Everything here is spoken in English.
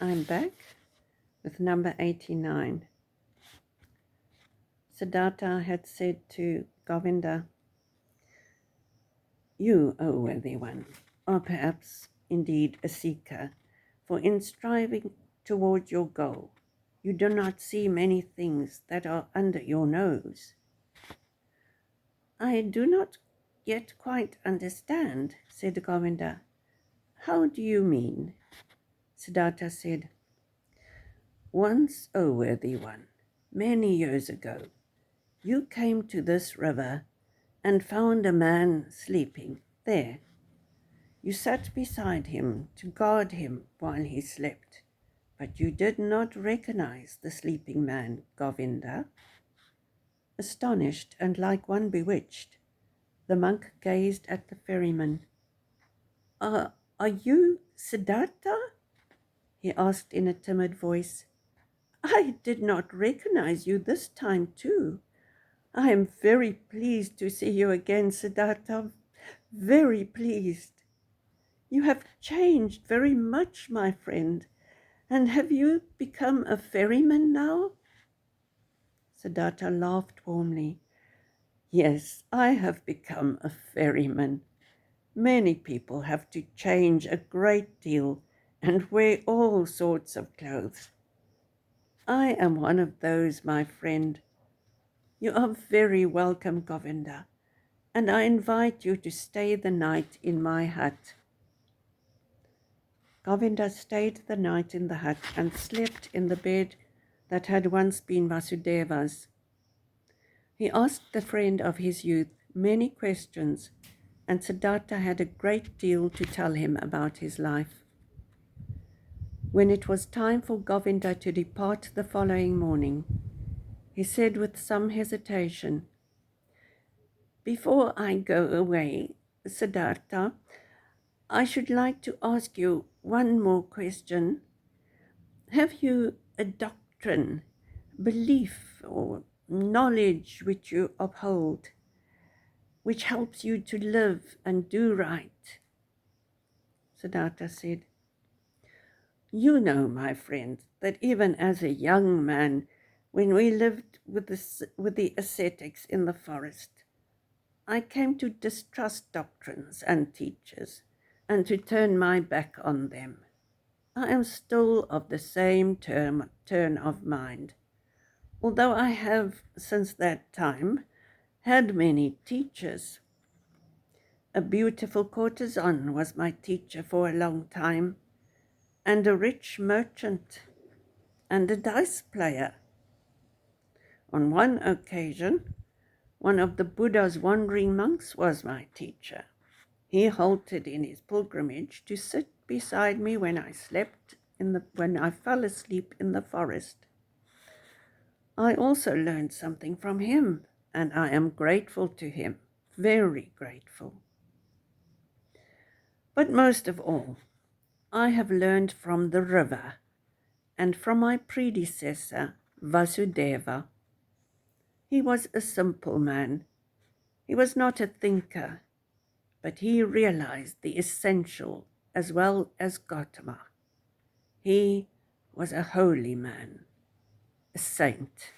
I'm back with number 89. Siddharta had said to Govinda, "You, O worthy one, are perhaps indeed a seeker, for in striving toward your goal, you do not see many things that are under your nose." "I do not yet quite understand," said Govinda. "How do you mean?" Siddharta said, "Once, O worthy one, many years ago, you came to this river and found a man sleeping there. You sat beside him to guard him while he slept, but you did not recognize the sleeping man, Govinda." Astonished and like one bewitched, the monk gazed at the ferryman. Are you Siddharta?" he asked in a timid voice. "I did not recognize you this time too. I am very pleased to see you again, Siddharta, very pleased. You have changed very much, my friend. And have you become a ferryman now?" Siddharta laughed warmly. "Yes, I have become a ferryman. Many people have to change a great deal and wear all sorts of clothes. I am one of those, my friend. You are very welcome, Govinda, and I invite you to stay the night in my hut." Govinda stayed the night in the hut and slept in the bed that had once been Vasudeva's. He asked the friend of his youth many questions, and Siddharta had a great deal to tell him about his life. When it was time for Govinda to depart the following morning, he said with some hesitation, "Before I go away, Siddharta, I should like to ask you one more question. Have you a doctrine, belief, or knowledge which you uphold, which helps you to live and do right?" Siddharta said, "You know, my friend, that even as a young man, when we lived with the ascetics in the forest, I came to distrust doctrines and teachers and to turn my back on them. I am still of the same turn of mind, although I have, since that time, had many teachers. A beautiful courtesan was my teacher for a long time, and a rich merchant, and a dice player. On one occasion, one of the Buddha's wandering monks was my teacher. He halted in his pilgrimage to sit beside me when I fell asleep in the forest. I also learned something from him, and I am grateful to him, very grateful. But most of all, I have learned from the river and from my predecessor, Vasudeva. He was a simple man. He was not a thinker, but he realized the essential as well as Gautama. He was a holy man, a saint."